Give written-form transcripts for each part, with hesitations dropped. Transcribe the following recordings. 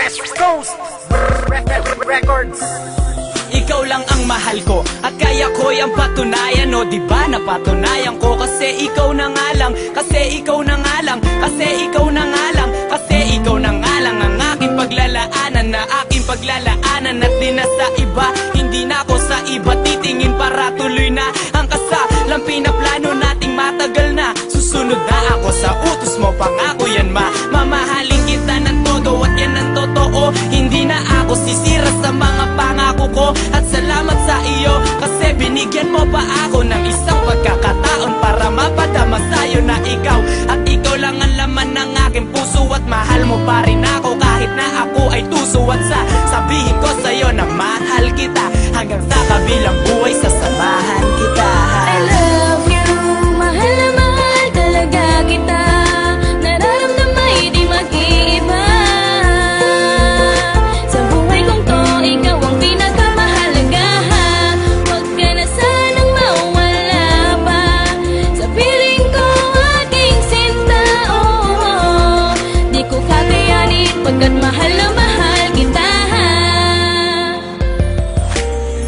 West Coast Records. Ikaw lang ang mahal ko at kaya ko yung patunayan. O diba napatunayan ko kasi ikaw na nga lang. Kasi ikaw na nga lang. Kasi ikaw na nga lang. Kasi ikaw na nga lang ang aking paglalaanan. Na aking paglalaanan at di na sa iba. Hindi na ako sa iba titingin para tuloy na ang kasalang pinaplano nating matagal na. Susunod na ako sa utos mo, pangako yan mamahalin kita ng todo at yan ang totoo. Hindi na ako sisira sa mga pangako ko. At salamat sa iyo kasi binigyan mo pa ako ng isang pagkakataon para mapadama sa'yo na ikaw. At ikaw lang ang laman ng aking puso at mahal mo pa rin ako kahit na ako ay tuso. At sabihin ko sa'yo na mahal kita hanggang sa kabilang buhay sasamahan kita. I love you, mahal na mahal talaga kita. Nararamdaman di mag-iiba. Sa buhay kong to, ikaw ang pinakamahalaga. Huwag ka na sanang mawala pa sa piling ko, aking sinta. Oh, di ko kakayanin pagkat mahal na mahal kita.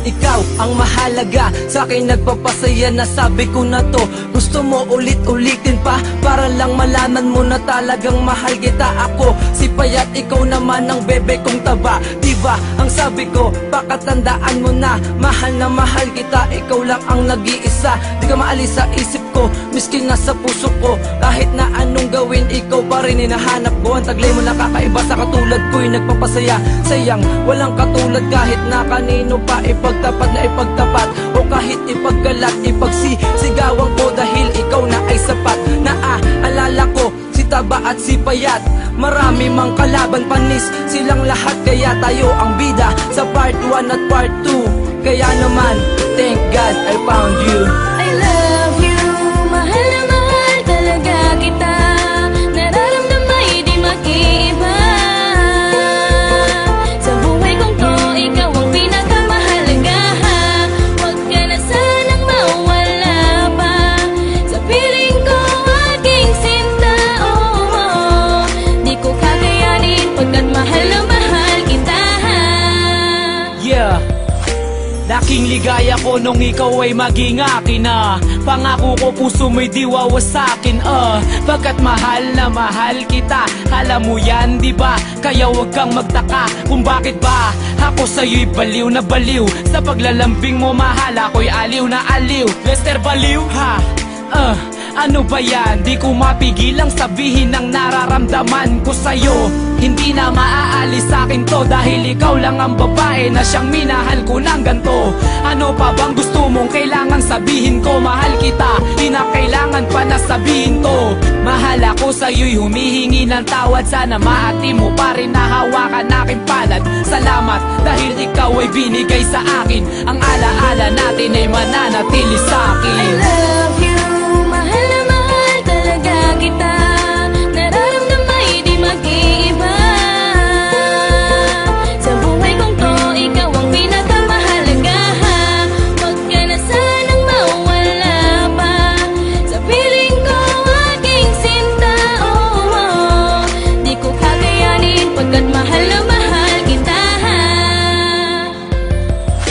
Ikaw ang mahalaga, sa akin nagpapasaya na sabi ko na to. Gusto mo ulit-ulitin pa para lang malaman mo na talagang mahal kita. Ako si Payat, ikaw naman ang bebe kong taba. Diba ang sabi ko, pakatandaan mo na mahal kita. Ikaw lang ang nag-iisa, di ka maalis sa isip ko, miskin na sa puso ko. Kahit na anong gawin, ikaw pa rin hinahanap ko. Ang taglay mo nakakaiba sa katulad ko'y nagpapasaya. Sayang, walang katulad kahit na kanino pa ipagtapat na ipagtapat. O kahit ipaggalat, ipagsisigawan ko dahil ikaw na ay sapat. Naaalala ko si Taba at si Payat, marami mang kalaban panis silang lahat. Kaya tayo ang bida sa part 1 at part 2. Kaya naman, thank God I found you. I love you, mahal na mahal talaga kita. Nararamdaman di mag-iiba. Sa buhay kong to, ikaw ang pinakamahalaga. Huwag ka na sanang mawala pa sa piling ko, aking sinta. Oh, di ko kakayanin pagkat mahal na mahal kita. Yeah, laking ligaya ko nung ikaw ay maging akin na. Pangako ko puso mo'y di wawasakin pagkat mahal na mahal kita. Alam mo yan diba? Kaya wag kang magtaka kung bakit ba ako sa'yo'y baliw na baliw. Sa paglalambing mo mahal ako'y aliw na aliw. Lester Baliw ha? Ano ba yan? Di ko mapigilang sabihin ang nararamdaman ko sa'yo. Hindi na maaalis sa'kin to dahil ikaw lang ang babae na siyang minahal ko ng ganto. Ano pa bang gusto mong kailangan sabihin ko? Mahal kita, di na kailangan pa na sabihin to. Mahal ako sa'yo'y humihingi ng tawad. Sana maati mo pa rin na hawakan aking palad. Salamat dahil ikaw ay binigay sa akin. Ang alaala natin ay mananatili sa'kin. I love you, mahal na mahal talaga kita. Nararamdaman di mag-iiba. Sa buhay kong to, ikaw ang pinakamahalaga. Huwag ka na sanang mawala pa sa piling ko, aking sinta. Oh, di ko kakayanin pagkat mahal na mahal kita.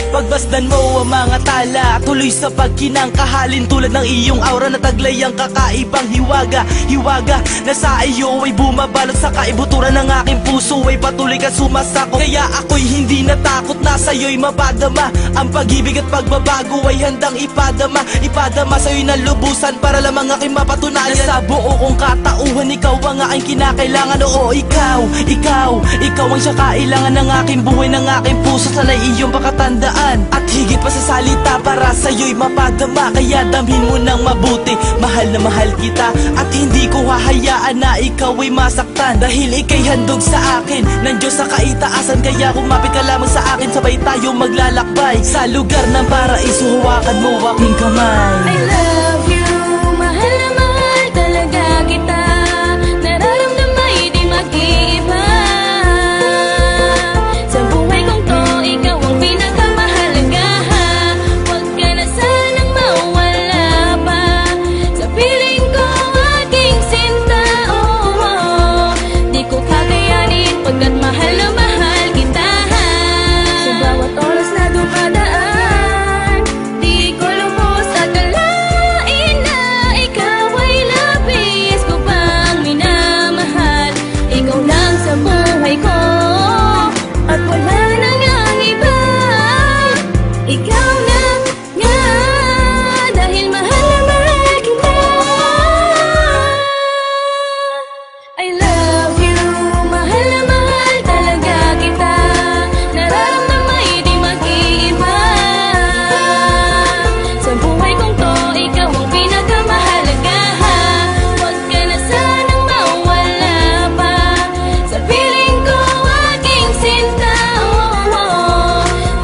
Pagbasdan mo ang mga tala, tuloy sa pagkinangkahalin. Tulad ng iyong aura na taglay ang kakaibang hiwaga. Hiwaga na sa iyo ay bumabalot sa kaibuturan ng aking puso ay patuloy ka sumasako. Kaya ako'y hindi natakot na sa'yo'y mapadama. Ang pag-ibig at pagbabago ay handang ipadama. Ipadama sa'yo'y nalubusan para lamang aking mapatunayan na sa buo kong katauhan ikaw ang aking kinakailangan. Oo, ikaw ang siya kailangan ng aking buhay, ng aking puso. Sana'y iyong pakatandaan at higit pa sa salita para sa'yo'y mapadama. Kaya damhin mo ng mabuti, mahal na mahal kita. At hindi ko hahayaan na ikaw ay masaktan dahil ika'y handog sa akin ng Diyos sa kaitaasan. Kaya kumapit ka lamang sa akin, sabay tayo maglalakbay sa lugar ng paraiso. Hawakan mo aking kamay. I love